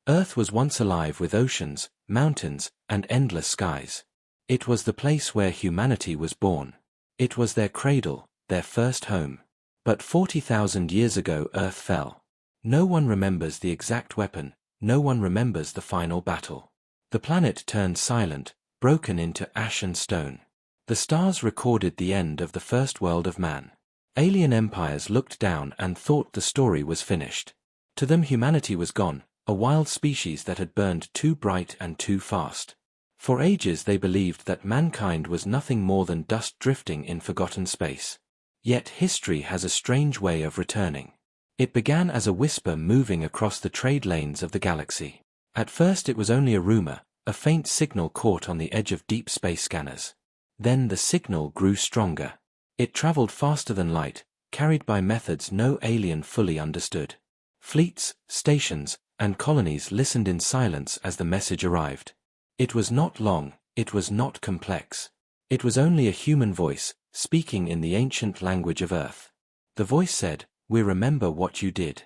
Earth was once alive with oceans, mountains, and endless skies. It was the place where humanity was born. It was their cradle, their first home. But 40,000 years ago Earth fell. No one remembers the exact weapon, no one remembers the final battle. The planet turned silent, broken into ash and stone. The stars recorded the end of the first world of man. Alien empires looked down and thought the story was finished. To them humanity was gone, a wild species that had burned too bright and too fast. For ages they believed that mankind was nothing more than dust drifting in forgotten space. Yet history has a strange way of returning. It began as a whisper moving across the trade lanes of the galaxy. At first it was only a rumor, a faint signal caught on the edge of deep space scanners. Then the signal grew stronger. It traveled faster than light, carried by methods no alien fully understood. Fleets, stations, and colonies listened in silence as the message arrived. It was not long, it was not complex. It was only a human voice, speaking in the ancient language of Earth. The voice said, "We remember what you did."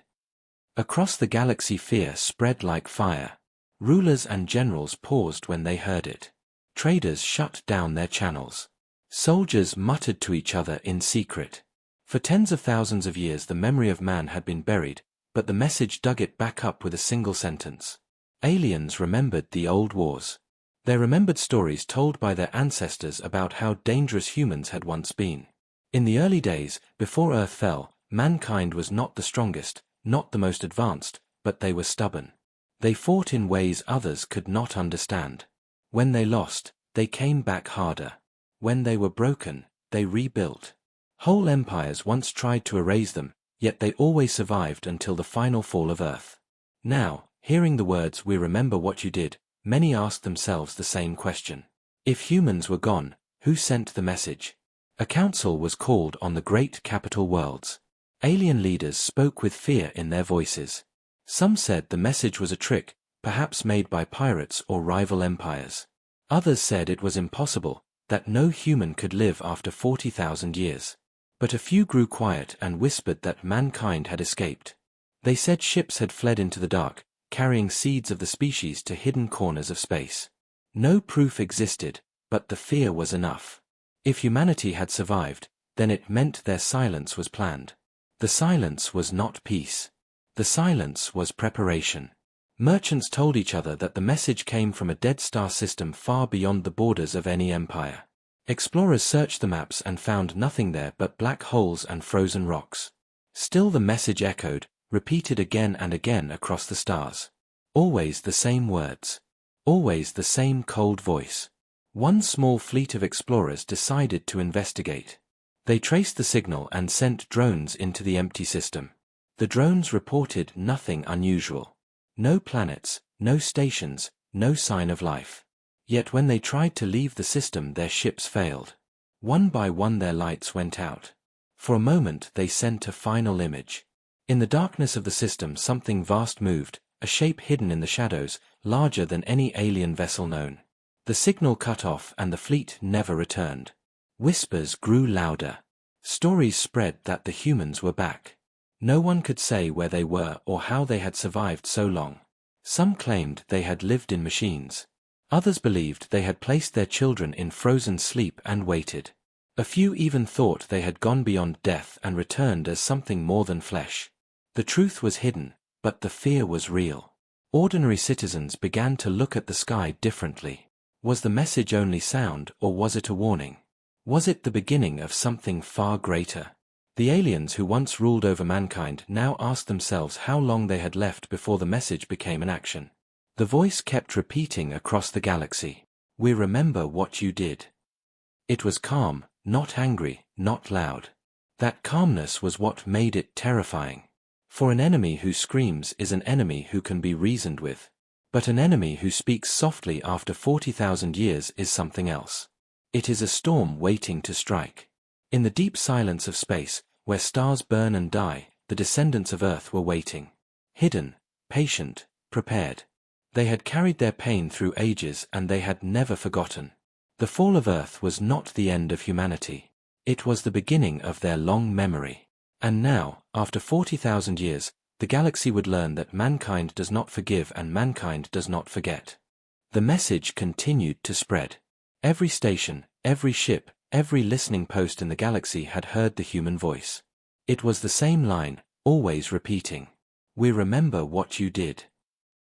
Across the galaxy fear spread like fire. Rulers and generals paused when they heard it. Traders shut down their channels. Soldiers muttered to each other in secret. For tens of thousands of years the memory of man had been buried, but the message dug it back up with a single sentence. Aliens remembered the old wars. They remembered stories told by their ancestors about how dangerous humans had once been. In the early days, before Earth fell, mankind was not the strongest, not the most advanced, but they were stubborn. They fought in ways others could not understand. When they lost, they came back harder. When they were broken, they rebuilt. Whole empires once tried to erase them, yet they always survived until the final fall of Earth. Now, hearing the words "We remember what you did," many asked themselves the same question. If humans were gone, who sent the message? A council was called on the great capital worlds. Alien leaders spoke with fear in their voices. Some said the message was a trick, perhaps made by pirates or rival empires. Others said it was impossible, that no human could live after 40,000 years. But a few grew quiet and whispered that mankind had escaped. They said ships had fled into the dark, carrying seeds of the species to hidden corners of space. No proof existed, but the fear was enough. If humanity had survived, then it meant their silence was planned. The silence was not peace. The silence was preparation. Merchants told each other that the message came from a dead star system far beyond the borders of any empire. Explorers searched the maps and found nothing there but black holes and frozen rocks. Still the message echoed, repeated again and again across the stars. Always the same words. Always the same cold voice. One small fleet of explorers decided to investigate. They traced the signal and sent drones into the empty system. The drones reported nothing unusual. No planets, no stations, no sign of life. Yet when they tried to leave the system their ships failed. One by one their lights went out. For a moment they sent a final image. In the darkness of the system something vast moved, a shape hidden in the shadows, larger than any alien vessel known. The signal cut off and the fleet never returned. Whispers grew louder. Stories spread that the humans were back. No one could say where they were or how they had survived so long. Some claimed they had lived in machines. Others believed they had placed their children in frozen sleep and waited. A few even thought they had gone beyond death and returned as something more than flesh. The truth was hidden, but the fear was real. Ordinary citizens began to look at the sky differently. Was the message only sound, or was it a warning? Was it the beginning of something far greater? The aliens who once ruled over mankind now asked themselves how long they had left before the message became an action. The voice kept repeating across the galaxy, "We remember what you did." It was calm, not angry, not loud. That calmness was what made it terrifying. For an enemy who screams is an enemy who can be reasoned with. But an enemy who speaks softly after 40,000 years is something else. It is a storm waiting to strike. In the deep silence of space, where stars burn and die, the descendants of Earth were waiting. Hidden, patient, prepared. They had carried their pain through ages and they had never forgotten. The fall of Earth was not the end of humanity. It was the beginning of their long memory. And now, after 40,000 years, The galaxy would learn that mankind does not forgive and mankind does not forget. The message continued to spread. Every station, every ship, every listening post in the galaxy had heard the human voice. It was the same line, always repeating. We remember what you did.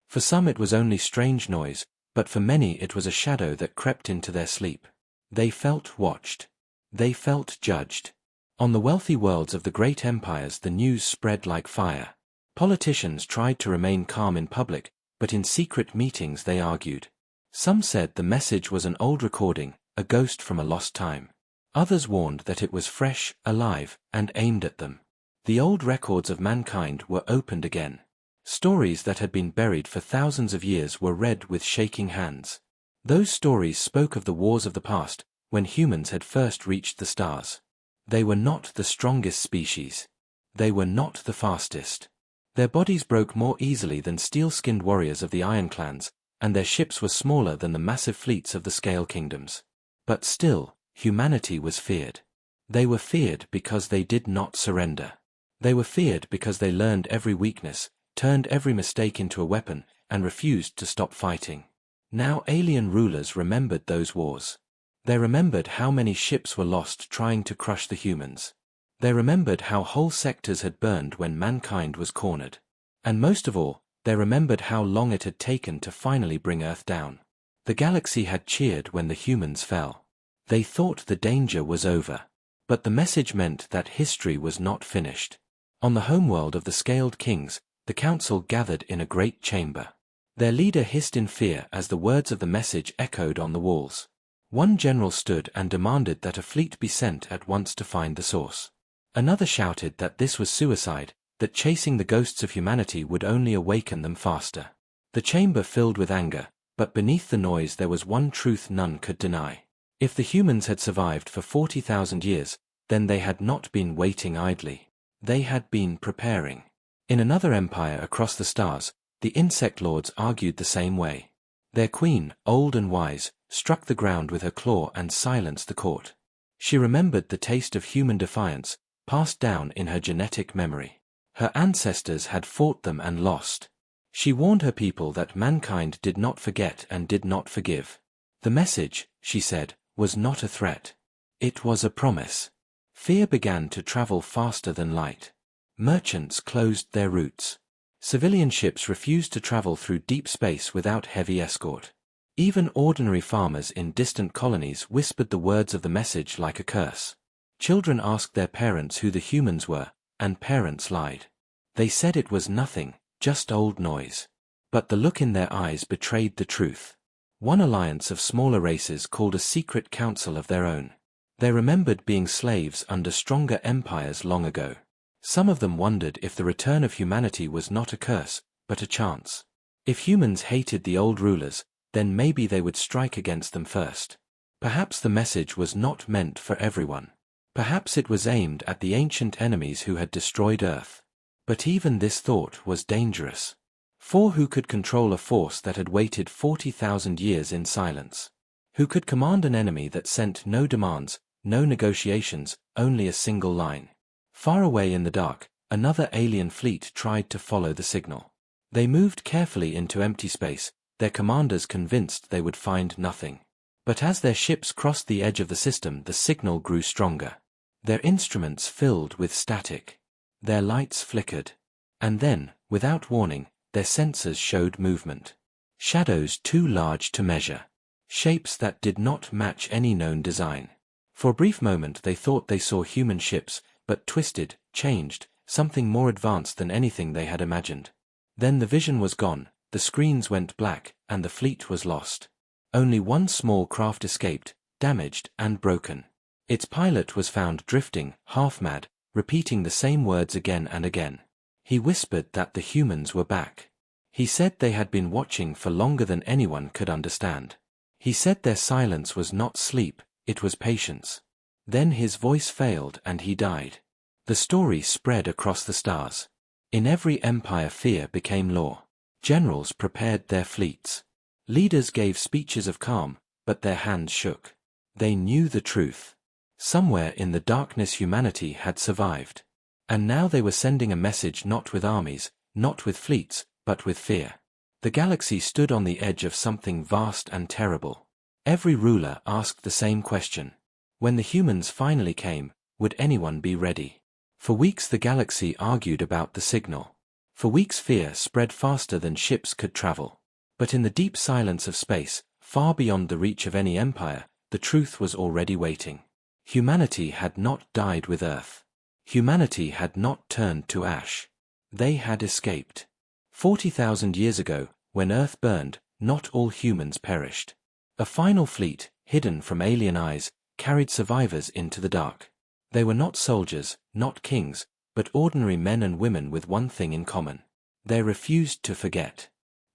For some it was only strange noise, but for many it was a shadow that crept into their sleep. They felt watched. They felt judged. On the wealthy worlds of the great empires the news spread like fire. Politicians tried to remain calm in public, but in secret meetings they argued. Some said the message was an old recording, a ghost from a lost time. Others warned that it was fresh, alive, and aimed at them. The old records of mankind were opened again. Stories that had been buried for thousands of years were read with shaking hands. Those stories spoke of the wars of the past, when humans had first reached the stars. They were not the strongest species. They were not the fastest. Their bodies broke more easily than steel-skinned warriors of the Iron Clans, and their ships were smaller than the massive fleets of the Scale Kingdoms. But still, humanity was feared. They were feared because they did not surrender. They were feared because they learned every weakness, turned every mistake into a weapon, and refused to stop fighting. Now alien rulers remembered those wars. They remembered how many ships were lost trying to crush the humans. They remembered how whole sectors had burned when mankind was cornered. And most of all, they remembered how long it had taken to finally bring Earth down. The galaxy had cheered when the humans fell. They thought the danger was over. But the message meant that history was not finished. On the homeworld of the Scaled Kings, the council gathered in a great chamber. Their leader hissed in fear as the words of the message echoed on the walls. One general stood and demanded that a fleet be sent at once to find the source. Another shouted that this was suicide, that chasing the ghosts of humanity would only awaken them faster. The chamber filled with anger, but beneath the noise there was one truth none could deny. If the humans had survived for 40,000 years, then they had not been waiting idly. They had been preparing. In another empire across the stars, the insect lords argued the same way. Their queen, old and wise, struck the ground with her claw and silenced the court. She remembered the taste of human defiance, passed down in her genetic memory. Her ancestors had fought them and lost. She warned her people that mankind did not forget and did not forgive. The message, she said, was not a threat. It was a promise. Fear began to travel faster than light. Merchants closed their routes. Civilian ships refused to travel through deep space without heavy escort. Even ordinary farmers in distant colonies whispered the words of the message like a curse. Children asked their parents who the humans were, and parents lied. They said it was nothing, just old noise. But the look in their eyes betrayed the truth. One alliance of smaller races called a secret council of their own. They remembered being slaves under stronger empires long ago. Some of them wondered if the return of humanity was not a curse, but a chance. If humans hated the old rulers, then maybe they would strike against them first. Perhaps the message was not meant for everyone. Perhaps it was aimed at the ancient enemies who had destroyed Earth. But even this thought was dangerous. For who could control a force that had waited 40,000 years in silence? Who could command an enemy that sent no demands, no negotiations, only a single line? Far away in the dark, another alien fleet tried to follow the signal. They moved carefully into empty space, their commanders convinced they would find nothing. But as their ships crossed the edge of the system, the signal grew stronger. Their instruments filled with static. Their lights flickered. And then, without warning, their sensors showed movement. Shadows too large to measure. Shapes that did not match any known design. For a brief moment they thought they saw human ships, but twisted, changed, something more advanced than anything they had imagined. Then the vision was gone, the screens went black, and the fleet was lost. Only one small craft escaped, damaged and broken. Its pilot was found drifting, half-mad, repeating the same words again and again. He whispered that the humans were back. He said they had been watching for longer than anyone could understand. He said their silence was not sleep, it was patience. Then his voice failed and he died. The story spread across the stars. In every empire fear became law. Generals prepared their fleets. Leaders gave speeches of calm, but their hands shook. They knew the truth. Somewhere in the darkness humanity had survived. And now they were sending a message not with armies, not with fleets, but with fear. The galaxy stood on the edge of something vast and terrible. Every ruler asked the same question. When the humans finally came, would anyone be ready? For weeks the galaxy argued about the signal. For weeks fear spread faster than ships could travel. But in the deep silence of space, far beyond the reach of any empire, the truth was already waiting. Humanity had not died with Earth. Humanity had not turned to ash. They had escaped. 40,000 years ago, when Earth burned, not all humans perished. A final fleet, hidden from alien eyes, carried survivors into the dark. They were not soldiers, not kings, but ordinary men and women with one thing in common. They refused to forget.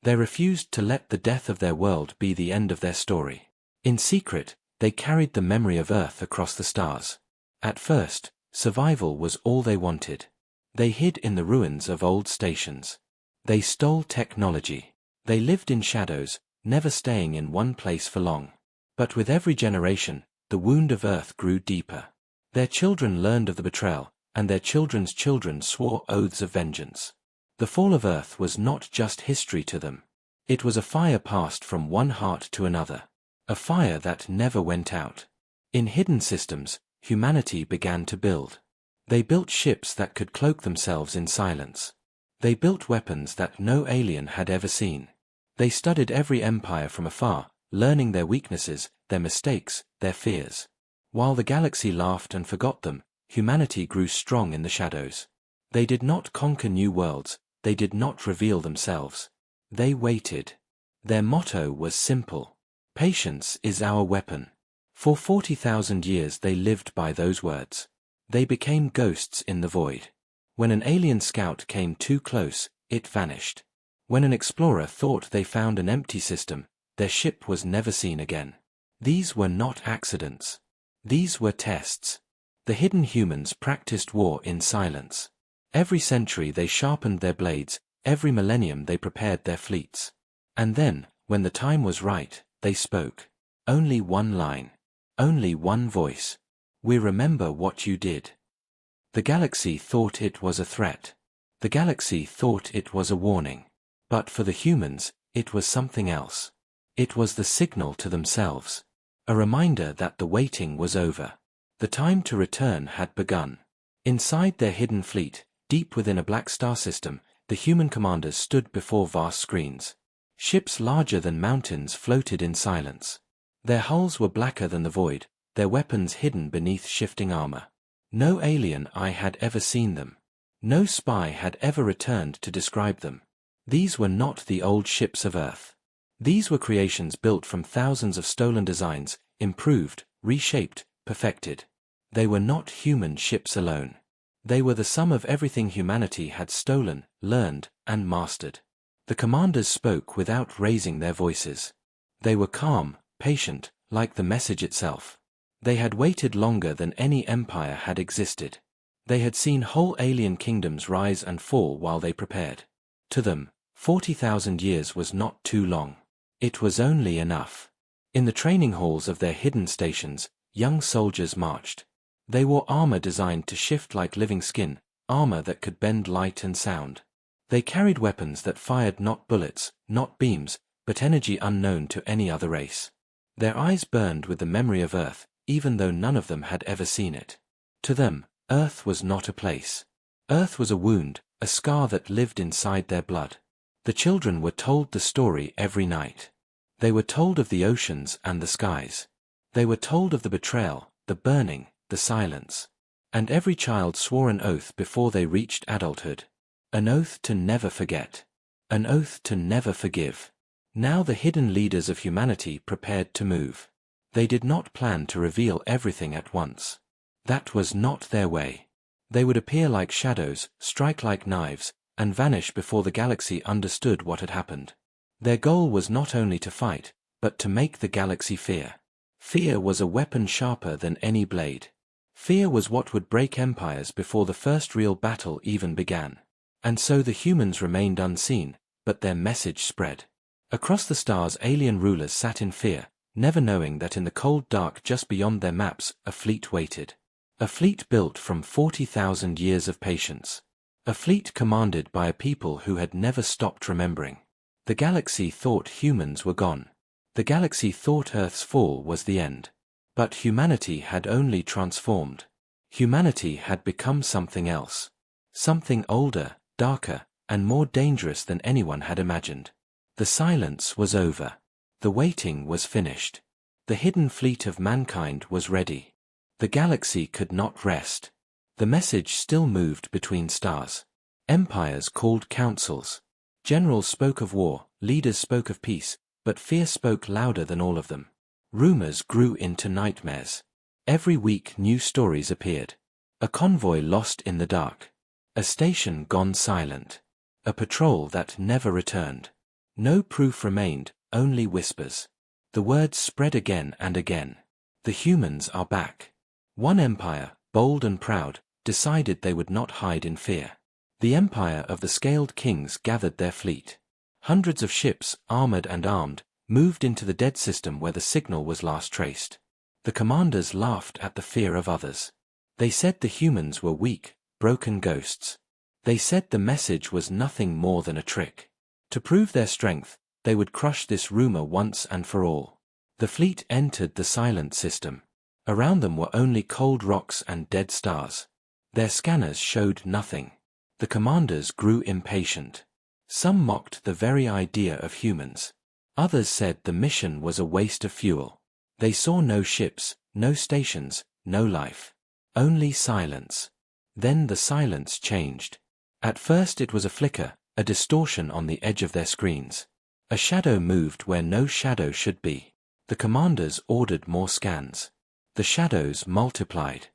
They refused to let the death of their world be the end of their story. In secret, they carried the memory of Earth across the stars. At first, survival was all they wanted. They hid in the ruins of old stations. They stole technology. They lived in shadows, never staying in one place for long. But with every generation, the wound of Earth grew deeper. Their children learned of the betrayal, and their children's children swore oaths of vengeance. The fall of Earth was not just history to them. It was a fire passed from one heart to another. A fire that never went out. In hidden systems, humanity began to build. They built ships that could cloak themselves in silence. They built weapons that no alien had ever seen. They studied every empire from afar, learning their weaknesses, their mistakes, their fears. While the galaxy laughed and forgot them, humanity grew strong in the shadows. They did not conquer new worlds, they did not reveal themselves. They waited. Their motto was simple. Patience is our weapon. For 40,000 years they lived by those words. They became ghosts in the void. When an alien scout came too close, it vanished. When an explorer thought they found an empty system, their ship was never seen again. These were not accidents. These were tests. The hidden humans practiced war in silence. Every century they sharpened their blades, every millennium they prepared their fleets. And then, when the time was right, they spoke. Only one line. Only one voice. We remember what you did. The galaxy thought it was a threat. The galaxy thought it was a warning. But for the humans, it was something else. It was the signal to themselves. A reminder that the waiting was over. The time to return had begun. Inside their hidden fleet, deep within a black star system, the human commanders stood before vast screens. Ships larger than mountains floated in silence. Their hulls were blacker than the void, their weapons hidden beneath shifting armor. No alien eye had ever seen them. No spy had ever returned to describe them. These were not the old ships of Earth. These were creations built from thousands of stolen designs, improved, reshaped, perfected. They were not human ships alone. They were the sum of everything humanity had stolen, learned, and mastered. The commanders spoke without raising their voices. They were calm, patient, like the message itself. They had waited longer than any empire had existed. They had seen whole alien kingdoms rise and fall while they prepared. To them, 40,000 years was not too long. It was only enough. In the training halls of their hidden stations, young soldiers marched. They wore armor designed to shift like living skin, armor that could bend light and sound. They carried weapons that fired not bullets, not beams, but energy unknown to any other race. Their eyes burned with the memory of Earth, even though none of them had ever seen it. To them, Earth was not a place. Earth was a wound, a scar that lived inside their blood. The children were told the story every night. They were told of the oceans and the skies. They were told of the betrayal, the burning, the silence. And every child swore an oath before they reached adulthood. An oath to never forget. An oath to never forgive. Now the hidden leaders of humanity prepared to move. They did not plan to reveal everything at once. That was not their way. They would appear like shadows, strike like knives, and vanish before the galaxy understood what had happened. Their goal was not only to fight, but to make the galaxy fear. Fear was a weapon sharper than any blade. Fear was what would break empires before the first real battle even began. And so the humans remained unseen, but their message spread. Across the stars alien rulers sat in fear, never knowing that in the cold dark just beyond their maps a fleet waited. A fleet built from 40,000 years of patience. A fleet commanded by a people who had never stopped remembering. The galaxy thought humans were gone. The galaxy thought Earth's fall was the end. But humanity had only transformed. Humanity had become something else. Something older, darker, and more dangerous than anyone had imagined. The silence was over. The waiting was finished. The hidden fleet of mankind was ready. The galaxy could not rest. The message still moved between stars. Empires called councils. Generals spoke of war, leaders spoke of peace, but fear spoke louder than all of them. Rumors grew into nightmares. Every week new stories appeared. A convoy lost in the dark. A station gone silent. A patrol that never returned. No proof remained, only whispers. The words spread again and again. The humans are back. One empire, bold and proud, decided they would not hide in fear. The empire of the scaled kings gathered their fleet. Hundreds of ships, armored and armed, moved into the dead system where the signal was last traced. The commanders laughed at the fear of others. They said the humans were weak, broken ghosts. They said the message was nothing more than a trick. To prove their strength, they would crush this rumor once and for all. The fleet entered the silent system. Around them were only cold rocks and dead stars. Their scanners showed nothing. The commanders grew impatient. Some mocked the very idea of humans. Others said the mission was a waste of fuel. They saw no ships, no stations, no life. Only silence. Then the silence changed. At first it was a flicker, a distortion on the edge of their screens. A shadow moved where no shadow should be. The commanders ordered more scans. The shadows multiplied.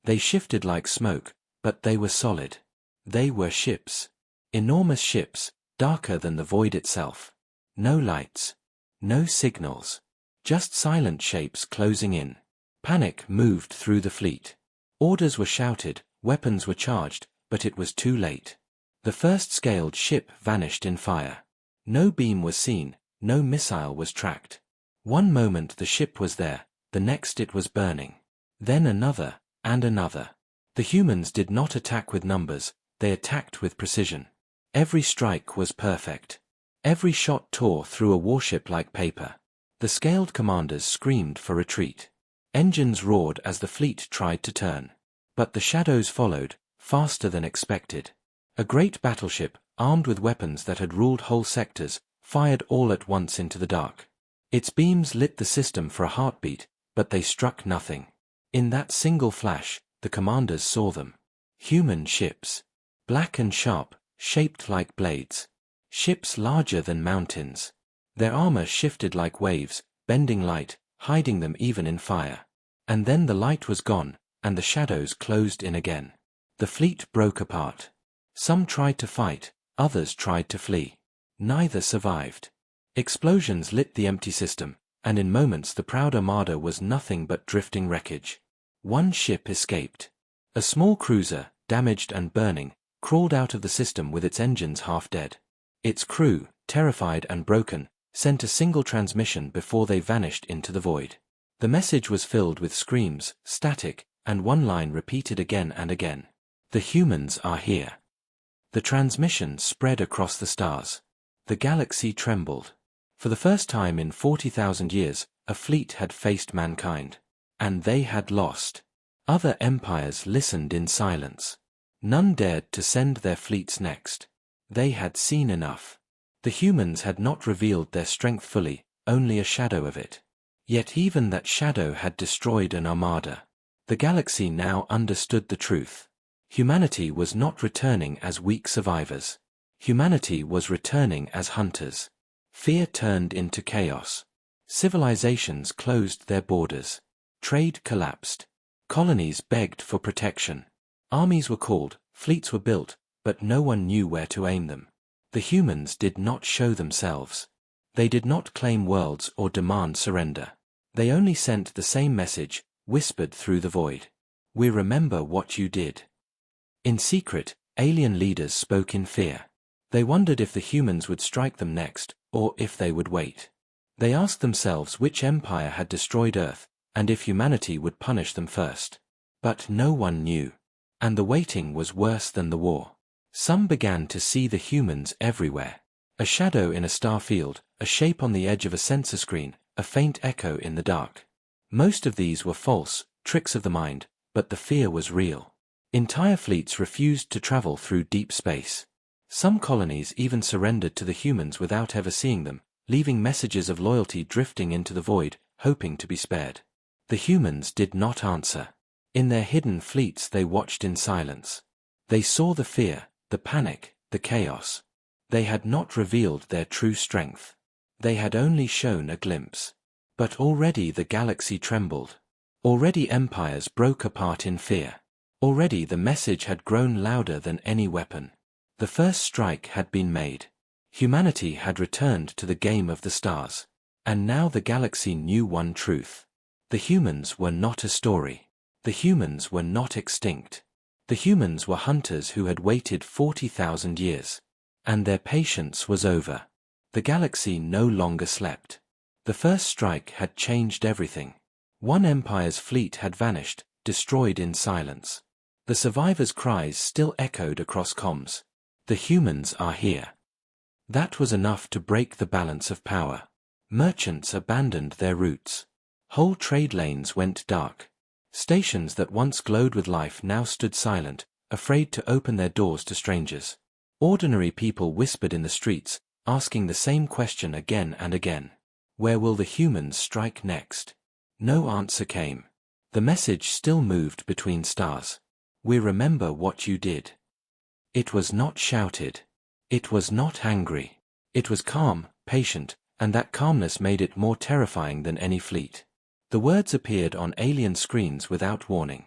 They shifted like smoke, but they were solid. They were ships. Enormous ships, darker than the void itself. No lights. No signals. Just silent shapes closing in. Panic moved through the fleet. Orders were shouted, weapons were charged, but it was too late. The first scaled ship vanished in fire. No beam was seen, no missile was tracked. One moment the ship was there, the next it was burning. Then another, and another. The humans did not attack with numbers, they attacked with precision. Every strike was perfect. Every shot tore through a warship like paper. The scaled commanders screamed for retreat. Engines roared as the fleet tried to turn. But the shadows followed, faster than expected. A great battleship, armed with weapons that had ruled whole sectors, fired all at once into the dark. Its beams lit the system for a heartbeat, but they struck nothing. In that single flash, the commanders saw them. Human ships. Black and sharp, shaped like blades. Ships larger than mountains. Their armor shifted like waves, bending light, hiding them even in fire. And then the light was gone, and the shadows closed in again. The fleet broke apart. Some tried to fight, others tried to flee. Neither survived. Explosions lit the empty system, and in moments the proud armada was nothing but drifting wreckage. One ship escaped. A small cruiser, damaged and burning, crawled out of the system with its engines half dead. Its crew, terrified and broken, sent a single transmission before they vanished into the void. The message was filled with screams, static, and one line repeated again and again. The humans are here. The transmission spread across the stars. The galaxy trembled. For the first time in 40,000 years, a fleet had faced mankind. And they had lost. Other empires listened in silence. None dared to send their fleets next. They had seen enough. The humans had not revealed their strength fully, only a shadow of it. Yet even that shadow had destroyed an armada. The galaxy now understood the truth. Humanity was not returning as weak survivors. Humanity was returning as hunters. Fear turned into chaos. Civilizations closed their borders. Trade collapsed. Colonies begged for protection. Armies were called, fleets were built, but no one knew where to aim them. The humans did not show themselves. They did not claim worlds or demand surrender. They only sent the same message, whispered through the void. We remember what you did. In secret, alien leaders spoke in fear. They wondered if the humans would strike them next, or if they would wait. They asked themselves which empire had destroyed Earth, and if humanity would punish them first. But no one knew. And the waiting was worse than the war. Some began to see the humans everywhere. A shadow in a star field, a shape on the edge of a sensor screen, a faint echo in the dark. Most of these were false, tricks of the mind, but the fear was real. Entire fleets refused to travel through deep space. Some colonies even surrendered to the humans without ever seeing them, leaving messages of loyalty drifting into the void, hoping to be spared. The humans did not answer. In their hidden fleets they watched in silence. They saw the fear, the panic, the chaos. They had not revealed their true strength. They had only shown a glimpse. But already the galaxy trembled. Already empires broke apart in fear. Already the message had grown louder than any weapon. The first strike had been made. Humanity had returned to the game of the stars. And now the galaxy knew one truth. The humans were not a story. The humans were not extinct. The humans were hunters who had waited 40,000 years. And their patience was over. The galaxy no longer slept. The first strike had changed everything. One empire's fleet had vanished, destroyed in silence. The survivors' cries still echoed across comms. The humans are here. That was enough to break the balance of power. Merchants abandoned their routes. Whole trade lanes went dark. Stations that once glowed with life now stood silent, afraid to open their doors to strangers. Ordinary people whispered in the streets, asking the same question again and again. Where will the humans strike next? No answer came. The message still moved between stars. We remember what you did. It was not shouted. It was not angry. It was calm, patient, and that calmness made it more terrifying than any fleet. The words appeared on alien screens without warning.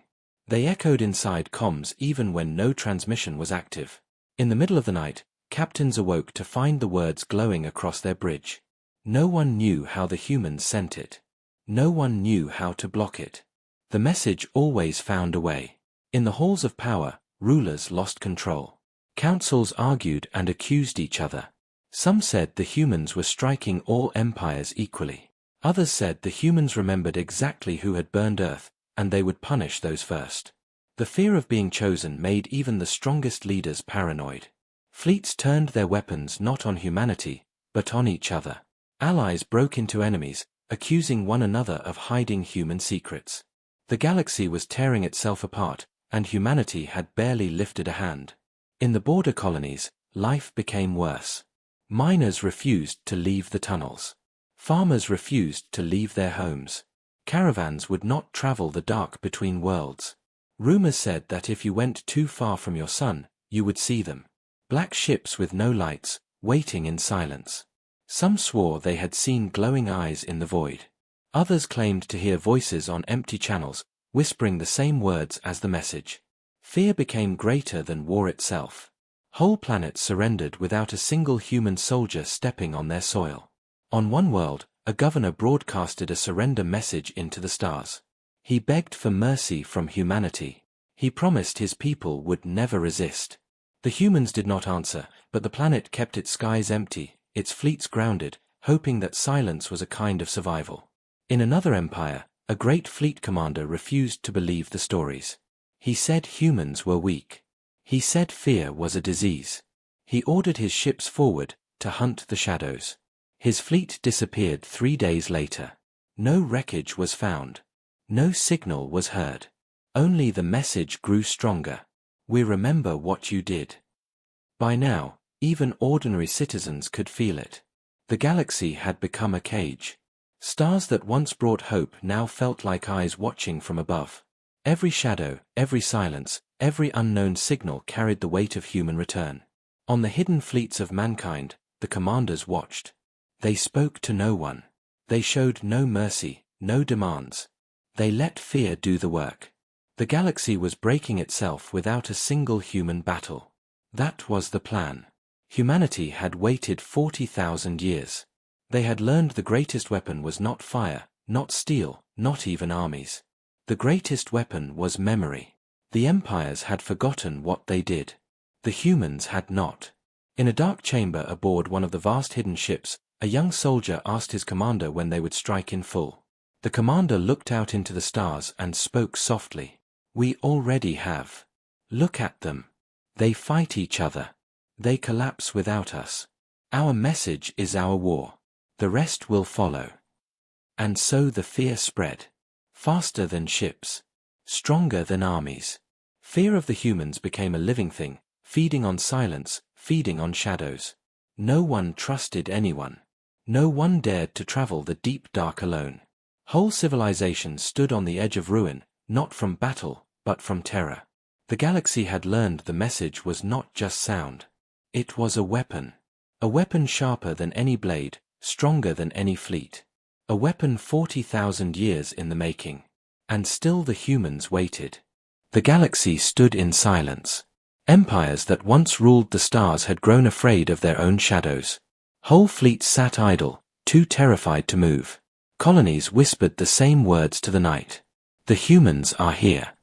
They echoed inside comms even when no transmission was active. In the middle of the night, captains awoke to find the words glowing across their bridge. No one knew how the humans sent it. No one knew how to block it. The message always found a way. In the halls of power, rulers lost control. Councils argued and accused each other. Some said the humans were striking all empires equally. Others said the humans remembered exactly who had burned Earth, and they would punish those first. The fear of being chosen made even the strongest leaders paranoid. Fleets turned their weapons not on humanity, but on each other. Allies broke into enemies, accusing one another of hiding human secrets. The galaxy was tearing itself apart, and humanity had barely lifted a hand. In the border colonies, life became worse. Miners refused to leave the tunnels. Farmers refused to leave their homes. Caravans would not travel the dark between worlds. Rumors said that if you went too far from your sun, you would see them. Black ships with no lights, waiting in silence. Some swore they had seen glowing eyes in the void. Others claimed to hear voices on empty channels, whispering the same words as the message. Fear became greater than war itself. Whole planets surrendered without a single human soldier stepping on their soil. On one world, a governor broadcasted a surrender message into the stars. He begged for mercy from humanity. He promised his people would never resist. The humans did not answer, but the planet kept its skies empty, its fleets grounded, hoping that silence was a kind of survival. In another empire, a great fleet commander refused to believe the stories. He said humans were weak. He said fear was a disease. He ordered his ships forward, to hunt the shadows. His fleet disappeared 3 days later. No wreckage was found. No signal was heard. Only the message grew stronger. We remember what you did. By now, even ordinary citizens could feel it. The galaxy had become a cage. Stars that once brought hope now felt like eyes watching from above. Every shadow, every silence, every unknown signal carried the weight of human return. On the hidden fleets of mankind, the commanders watched. They spoke to no one. They showed no mercy, no demands. They let fear do the work. The galaxy was breaking itself without a single human battle. That was the plan. Humanity had waited 40,000 years. They had learned the greatest weapon was not fire, not steel, not even armies. The greatest weapon was memory. The empires had forgotten what they did. The humans had not. In a dark chamber aboard one of the vast hidden ships, a young soldier asked his commander when they would strike in full. The commander looked out into the stars and spoke softly. We already have. Look at them. They fight each other. They collapse without us. Our message is our war. The rest will follow. And so the fear spread. Faster than ships. Stronger than armies. Fear of the humans became a living thing, feeding on silence, feeding on shadows. No one trusted anyone. No one dared to travel the deep dark alone. Whole civilizations stood on the edge of ruin, not from battle, but from terror. The galaxy had learned the message was not just sound. It was a weapon. A weapon sharper than any blade, stronger than any fleet. A weapon 40,000 years in the making. And still the humans waited. The galaxy stood in silence. Empires that once ruled the stars had grown afraid of their own shadows. Whole fleets sat idle, too terrified to move. Colonies whispered the same words to the night. The humans are here.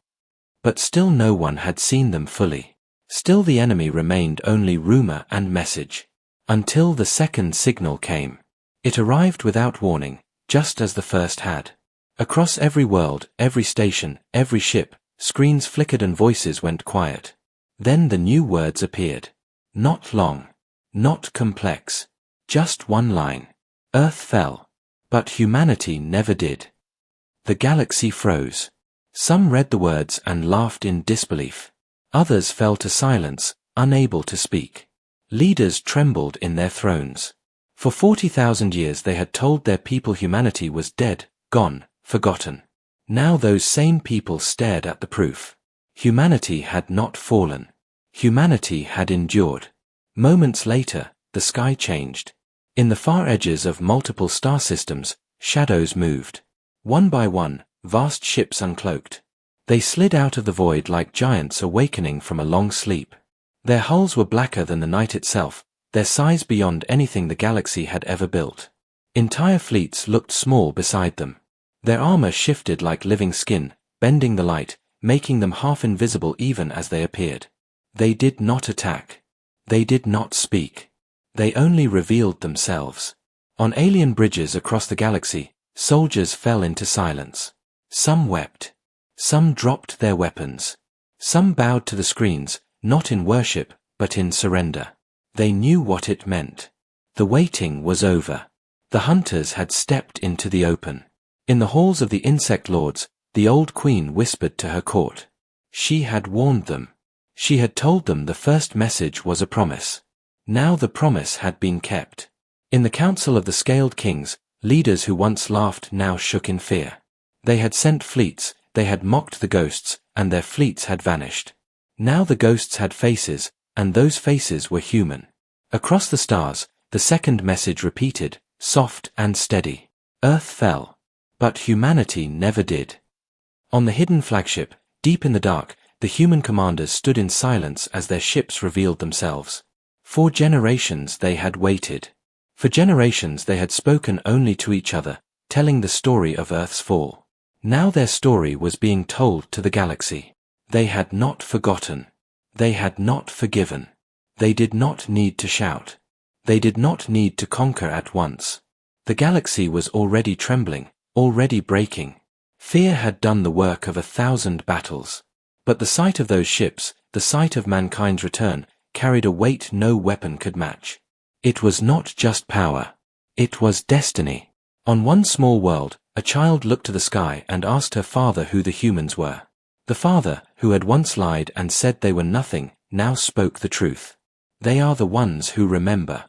But still no one had seen them fully. Still the enemy remained only rumor and message. Until the second signal came. It arrived without warning, just as the first had. Across every world, every station, every ship, screens flickered and voices went quiet. Then the new words appeared. Not long. Not complex. Just one line. Earth fell. But humanity never did. The galaxy froze. Some read the words and laughed in disbelief. Others fell to silence, unable to speak. Leaders trembled in their thrones. For 40,000 years they had told their people humanity was dead, gone, forgotten. Now those same people stared at the proof. Humanity had not fallen. Humanity had endured. Moments later, the sky changed. In the far edges of multiple star systems, shadows moved. One by one, vast ships uncloaked. They slid out of the void like giants awakening from a long sleep. Their hulls were blacker than the night itself, their size beyond anything the galaxy had ever built. Entire fleets looked small beside them. Their armor shifted like living skin, bending the light, making them half invisible even as they appeared. They did not attack. They did not speak. They only revealed themselves. On alien bridges across the galaxy, soldiers fell into silence. Some wept. Some dropped their weapons. Some bowed to the screens, not in worship, but in surrender. They knew what it meant. The waiting was over. The hunters had stepped into the open. In the halls of the insect lords, the old queen whispered to her court. She had warned them. She had told them the first message was a promise. Now the promise had been kept. In the council of the scaled kings, leaders who once laughed now shook in fear. They had sent fleets, they had mocked the ghosts, and their fleets had vanished. Now the ghosts had faces, and those faces were human. Across the stars, the second message repeated, soft and steady. Earth fell. But humanity never did. On the hidden flagship, deep in the dark, the human commanders stood in silence as their ships revealed themselves. For generations they had waited. For generations they had spoken only to each other, telling the story of Earth's fall. Now their story was being told to the galaxy. They had not forgotten. They had not forgiven. They did not need to shout. They did not need to conquer at once. The galaxy was already trembling, already breaking. Fear had done the work of 1,000 battles. But the sight of those ships, the sight of mankind's return, carried a weight no weapon could match. It was not just power. It was destiny. On one small world, a child looked to the sky and asked her father who the humans were. The father, who had once lied and said they were nothing, now spoke the truth. They are the ones who remember.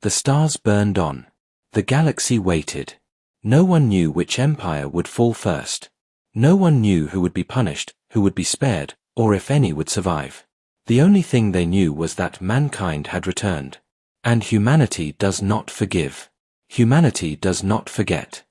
The stars burned on. The galaxy waited. No one knew which empire would fall first. No one knew who would be punished, who would be spared, or if any would survive. The only thing they knew was that mankind had returned. And humanity does not forgive. Humanity does not forget.